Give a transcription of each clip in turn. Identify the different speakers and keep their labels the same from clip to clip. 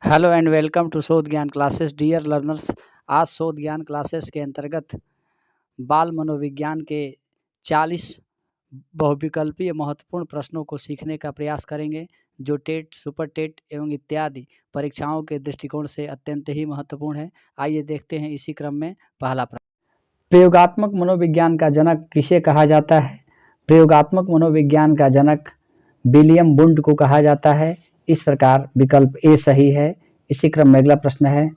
Speaker 1: Hello and welcome to शोध ज्ञान classes dear learners. आज शोध ज्ञान क्लासेस के अंतर्गत बाल मनोविज्ञान के 40 बहुविकल्पीय महत्वपूर्ण प्रश्नों को सीखने का प्रयास करेंगे, जो टेट, सुपर टेट एवं इत्यादि परीक्षाओं के दृष्टिकोण से अत्यंत ही महत्वपूर्ण है। आइए देखते हैं इसी क्रम में पहला प्रश्न। प्रयोगात्मक मनोविज्ञान का जनक किसे कहा जाता है? प्रयोगात्मक मनोविज्ञान का जनक विलियम वुंड को कहा जाता है। इस प्रकार विकल्प ए सही है। इसी क्रम में अगला प्रश्न है,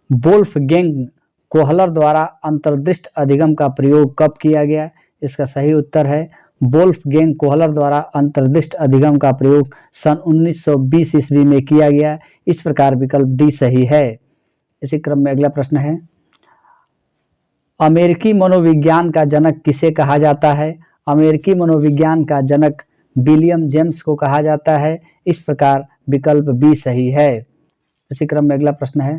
Speaker 1: वोल्फगैंग कोहलर द्वारा अंतर्दृष्ट अधिगम का प्रयोग कब किया गया? इसका सही उत्तर है वोल्फगैंग कोहलर द्वारा अंतर्दृष्ट अधिगम का प्रयोग सन 1920 ईस्वी में किया गया। इस प्रकार विकल्प डी सही है। इसी क्रम में अगला प्रश्न है, अमेरिकी मनोविज्ञान का जनक किसे कहा जाता है? अमेरिकी मनोविज्ञान का जनक विलियम जेम्स को कहा जाता है। इस प्रकार विकल्प बी सही है। इसी क्रम में अगला प्रश्न है,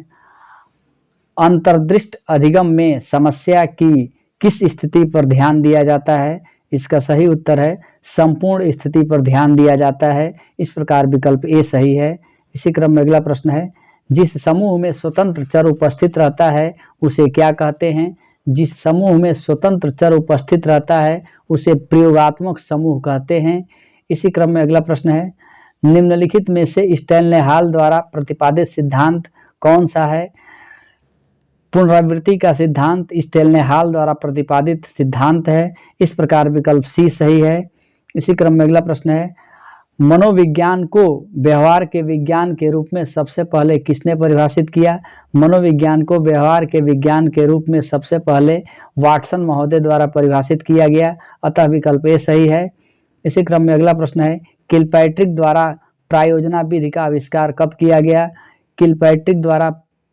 Speaker 1: अंतर्दृष्ट अधिगम में समस्या की किस स्थिति पर ध्यान दिया जाता है? इसका सही उत्तर है संपूर्ण स्थिति पर ध्यान दिया जाता है। इस प्रकार विकल्प ए सही है। इसी क्रम में अगला प्रश्न है, जिस समूह में स्वतंत्र चर उपस्थित रहता है उसे क्या कहते हैं? जिस समूह में स्वतंत्र चर उपस्थित रहता है उसे प्रयोगात्मक समूह कहते हैं। इसी क्रम में अगला प्रश्न है, निम्नलिखित में से स्टैनले हॉल द्वारा प्रतिपादित सिद्धांत कौन सा है? पुनरावृत्ति का सिद्धांत स्टैनले हॉल द्वारा प्रतिपादित सिद्धांत है। इस प्रकार विकल्प सी सही है। इसी क्रम में अगला प्रश्न है, मनोविज्ञान को व्यवहार के विज्ञान के रूप में सबसे पहले किसने परिभाषित किया? मनोविज्ञान को व्यवहार के विज्ञान के रूप में सबसे पहले वाटसन महोदय द्वारा परिभाषित किया गया। अतः विकल्प ए सही है। इसी क्रम में अगला प्रश्न है, किलपैट्रिक द्वारा प्रायोजना विधि का आविष्कार कब किया गया? किलपैट्रिक द्वारा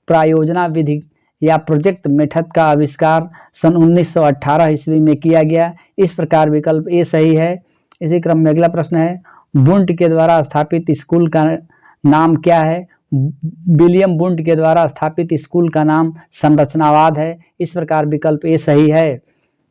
Speaker 1: प्रायोजना विधि या प्रोजेक्ट मेथड का आविष्कार सन 1918 ईस्वी में किया गया। इस प्रकार विकल्प ए सही है। इसी क्रम में अगला प्रश्न है, वुंड के द्वारा स्थापित स्कूल का नाम क्या है? विलियम वुंड के द्वारा स्थापित स्कूल का नाम संरचनावाद है। इस प्रकार विकल्प ए सही है।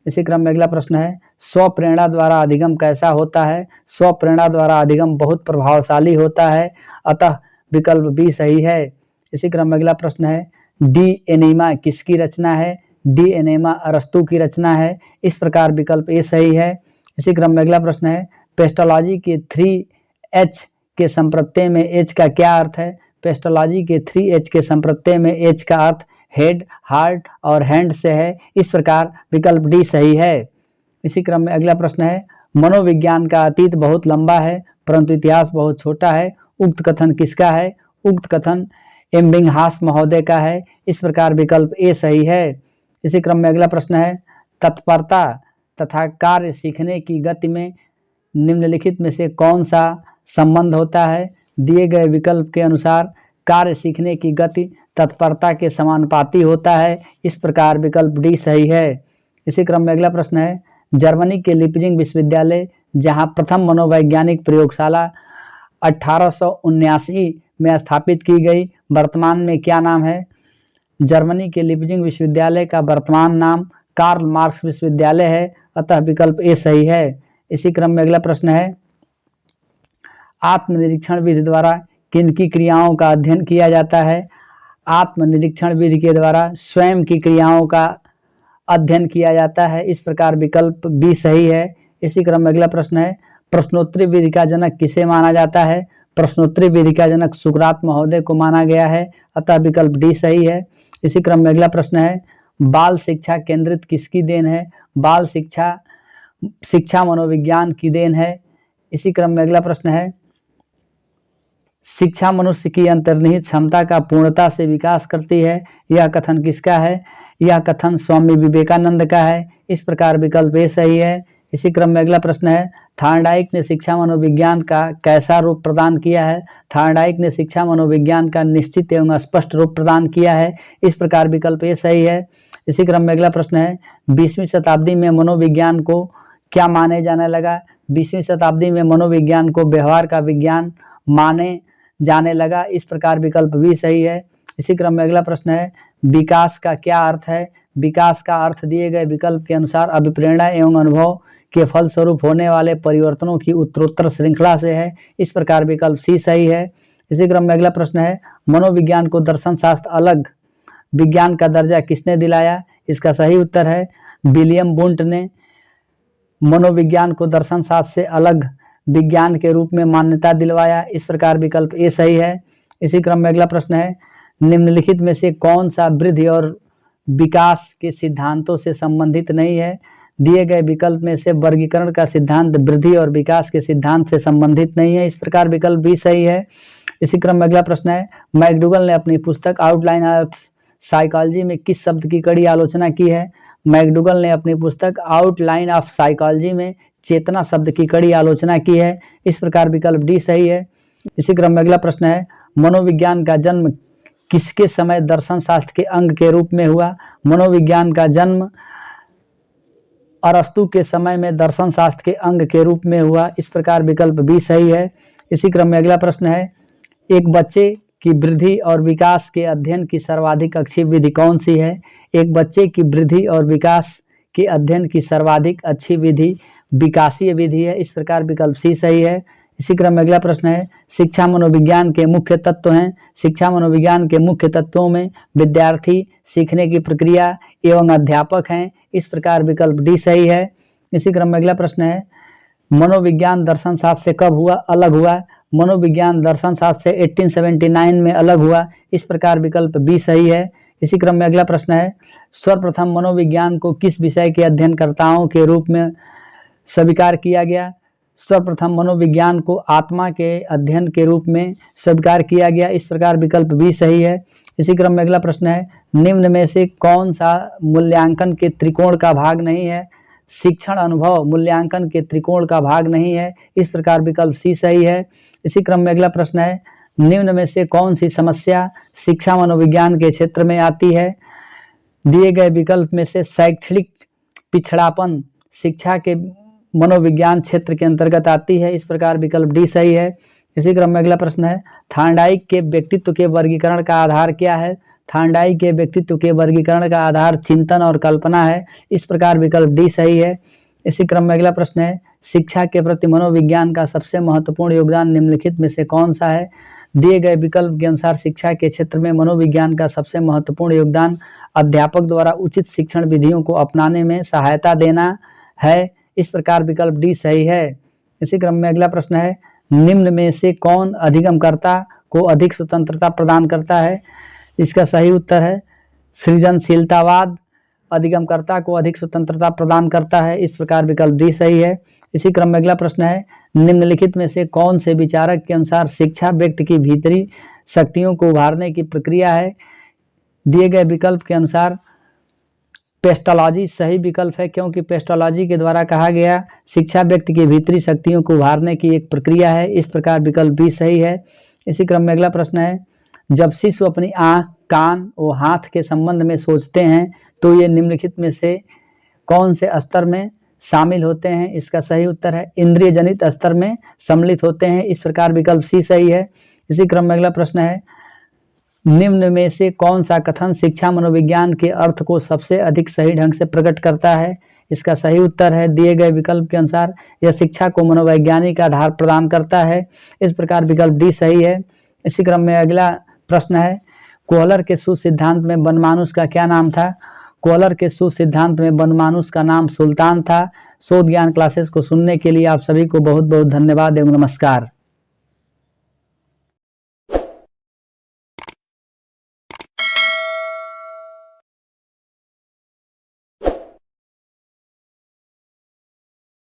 Speaker 1: इसी क्रम में अगला प्रश्न है, स्वप्रेरणा द्वारा अधिगम कैसा होता है? स्वप्रेरणा द्वारा अधिगम बहुत प्रभावशाली होता है। अतः विकल्प बी सही है। इसी क्रम में अगला प्रश्न है, डी एनीमा किसकी रचना है? डी एनीमा अरस्तु की रचना है। इस प्रकार विकल्प ए सही है। इसी क्रम में अगला प्रश्न है, पेस्टोलॉजी के 3H के संप्रत्यय में H का क्या अर्थ है? पेस्टोलॉजी के 3H के संप्रत्यय में H का अर्थ हेड, हार्ट और हैंड से है। इस प्रकार विकल्प डी सही है। इसी क्रम में अगला प्रश्न है, मनोविज्ञान का अतीत बहुत लंबा है परंतु इतिहास बहुत छोटा है। उक्त कथन किसका है? उक्त कथन एबिंगहास महोदय का है। इस प्रकार विकल्प ए सही है। इसी क्रम में अगला प्रश्न है, तत्परता तथा कार्य सीखने की गति में निम्नलिखित में से कौन सा संबंध होता है? दिए गए विकल्प के अनुसार कार्य सीखने की गति तत्परता के समानुपाती होता है। इस प्रकार विकल्प डी सही है। इसी क्रम में अगला प्रश्न है, जर्मनी के लीपजिग विश्वविद्यालय जहां प्रथम मनोवैज्ञानिक प्रयोगशाला 1879 में स्थापित की गई, वर्तमान में क्या नाम है? जर्मनी के लीपजिग विश्वविद्यालय का वर्तमान नाम कार्ल मार्क्स विश्वविद्यालय है। अतः विकल्प ए सही है। इसी क्रम में अगला प्रश्न है, आत्मनिरीक्षण विधि द्वारा किनकी क्रियाओं का अध्ययन किया जाता है? आत्मनिरीक्षण विधि के द्वारा स्वयं की क्रियाओं का अध्ययन किया जाता है। इस प्रकार विकल्प बी सही है। इसी क्रम में अगला प्रश्न है, प्रश्नोत्तरी विधि का जनक किसे माना जाता है? प्रश्नोत्तरी विधि का जनक सुकरात महोदय को माना गया है। अतः विकल्प डी सही है। इसी क्रम में अगला प्रश्न है, बाल शिक्षा केंद्रित किसकी देन है? बाल शिक्षा मनोविज्ञान की देन है। इसी क्रम में अगला प्रश्न है, शिक्षा मनुष्य की अंतर्निहित क्षमता का पूर्णता से विकास करती है। यह कथन किसका है? यह कथन स्वामी विवेकानंद का है। इस प्रकार विकल्प ए सही है। इसी क्रम में अगला प्रश्न है, थॉर्नडाइक ने शिक्षा मनोविज्ञान का कैसा रूप प्रदान किया है? थॉर्नडाइक ने शिक्षा मनोविज्ञान का निश्चित एवं स्पष्ट रूप प्रदान किया है। इस प्रकार विकल्प ए सही है। इसी क्रम में अगला प्रश्न है, 20वीं शताब्दी में मनोविज्ञान को क्या माने जाने लगा? 20वीं शताब्दी में मनोविज्ञान को व्यवहार का विज्ञान माने जाने लगा। इस प्रकार विकल्प बी सही है। इसी क्रम में अगला प्रश्न है, विकास का क्या अर्थ है? विकास का अर्थ दिए गए विकल्प के अनुसार अभिप्रेरणा एवं अनुभव के फलस्वरूप होने वाले परिवर्तनों की उत्तरोत्तर श्रृंखला से है। इस प्रकार विकल्प सी सही है। इसी क्रम में अगला प्रश्न है, मनोविज्ञान को दर्शन शास्त्र अलग विज्ञान का दर्जा किसने दिलाया? इसका सही उत्तर है विलियम वुंट ने मनोविज्ञान को दर्शन शास्त्र से अलग विज्ञान के रूप में मान्यता दिलवाया। इस प्रकार विकल्प ए सही है। इसी क्रम में अगला प्रश्न है, निम्नलिखित में से कौन सा वृद्धि और विकास के सिद्धांतों से संबंधित नहीं है? दिए गए विकल्प में से वर्गीकरण का सिद्धांत वृद्धि और विकास के सिद्धांत से संबंधित नहीं है। इस प्रकार विकल्प बी सही है। इसी क्रम में अगला प्रश्न है, मैकडूगल ने अपनी पुस्तक आउटलाइन ऑफ साइकोलॉजी में किस शब्द की कड़ी आलोचना की है? मैकडूगल ने अपनी पुस्तक आउटलाइन ऑफ साइकोलॉजी में चेतना शब्द की कड़ी आलोचना की है। इस प्रकार विकल्प डी सही है। इसी क्रम में अगला प्रश्न है, मनोविज्ञान का जन्म किसके समय दर्शन शास्त्र के अंग के रूप में हुआ? मनोविज्ञान का जन्म अरस्तु के समय में दर्शन शास्त्र के अंग के रूप में हुआ। इस प्रकार विकल्प बी सही है। इसी क्रम में अगला प्रश्न है, एक बच्चे की वृद्धि और विकास के अध्ययन की सर्वाधिक अच्छी विधि कौन सी है? एक बच्चे की वृद्धि और विकास के अध्ययन की सर्वाधिक अच्छी विधि विकासीय विधि है। इस प्रकार विकल्प सी सही है। इसी क्रम में अगला प्रश्न है, शिक्षा मनोविज्ञान के मुख्य तत्व हैं। शिक्षा मनोविज्ञान के मुख्य तत्वों में विद्यार्थी, सीखने की प्रक्रिया एवं अध्यापक हैं। इस प्रकार विकल्प डी सही है। इसी क्रम में अगला प्रश्न है, मनोविज्ञान दर्शन शास्त्र से कब अलग हुआ? मनोविज्ञान दर्शन शास्त्र से 1879 में अलग हुआ। इस प्रकार विकल्प बी सही है। इसी क्रम में अगला प्रश्न है, सर्वप्रथम मनोविज्ञान को किस विषय के अध्ययनकर्ताओं के रूप में स्वीकार किया गया? सर्वप्रथम मनोविज्ञान को आत्मा के अध्ययन के रूप में स्वीकार किया गया। इस प्रकार विकल्प बी सही है। इसी क्रम में अगला प्रश्न है, निम्न में से कौन सा मूल्यांकन के त्रिकोण का भाग नहीं है? शिक्षण अनुभव मूल्यांकन के त्रिकोण का भाग नहीं है। इस प्रकार विकल्प सी सही है। इसी क्रम में अगला प्रश्न है, निम्न में से कौन सी समस्या शिक्षा मनोविज्ञान के क्षेत्र में आती है? दिए गए विकल्प में से शैक्षणिक पिछड़ापन शिक्षा के मनोविज्ञान क्षेत्र के अंतर्गत आती है। इस प्रकार विकल्प डी सही है। इसी क्रम में अगला प्रश्न है, थार्नडाइक के व्यक्तित्व के वर्गीकरण का आधार क्या है? थार्नडाइक के व्यक्तित्व के वर्गीकरण का आधार चिंतन और कल्पना है। इस प्रकार विकल्प डी सही है। इसी क्रम में अगला प्रश्न है, शिक्षा के प्रति मनोविज्ञान का सबसे महत्वपूर्ण योगदान निम्नलिखित में से कौन सा है? दिए गए विकल्प के अनुसार शिक्षा के क्षेत्र में मनोविज्ञान का सबसे महत्वपूर्ण योगदान अध्यापक द्वारा उचित शिक्षण विधियों को अपनाने में सहायता देना है। इस प्रकार विकल्प डी सही है। इसी क्रम में अगला प्रश्न है, निम्न में से कौन अधिगमकर्ता को अधिक स्वतंत्रता प्रदान करता है? इसका सही उत्तर है सृजनशीलतावाद अधिगमकर्ता को अधिक स्वतंत्रता प्रदान करता है। इस प्रकार विकल्प डी सही है। इसी क्रम में अगला प्रश्न है, निम्नलिखित में से कौन से विचारक के अनुसार शिक्षा व्यक्ति की भीतरी शक्तियों को उभारने की प्रक्रिया है? दिए गए विकल्प के अनुसार पेस्टोलॉजी सही विकल्प है, क्योंकि पेस्टोलॉजी के द्वारा कहा गया शिक्षा व्यक्ति की भीतरी शक्तियों को उभारने की एक प्रक्रिया है। इस प्रकार विकल्प बी सही है। इसी क्रम में अगला प्रश्न है, जब शिशु अपनी आंख, कान और हाथ के संबंध में सोचते हैं तो ये निम्नलिखित में से कौन से स्तर में शामिल होते हैं? इसका सही उत्तर है इंद्रिय जनित स्तर में सम्मिलित होते हैं। इस प्रकार विकल्प सी सही है। इसी क्रम में अगला प्रश्न है, निम्न में से कौन सा कथन शिक्षा मनोविज्ञान के अर्थ को सबसे अधिक सही ढंग से प्रकट करता है? इसका सही उत्तर है दिए गए विकल्प के अनुसार यह शिक्षा को मनोवैज्ञानिक आधार प्रदान करता है। इस प्रकार विकल्प डी सही है। इसी क्रम में अगला प्रश्न है, कोहलर के सूत्र सिद्धांत में बनमानुस का क्या नाम था? कोहलर के सूत्र सिद्धांत में बनमानुस का नाम सुल्तान था। शोध ज्ञान क्लासेस को सुनने के लिए आप सभी को बहुत बहुत धन्यवाद एवं नमस्कार।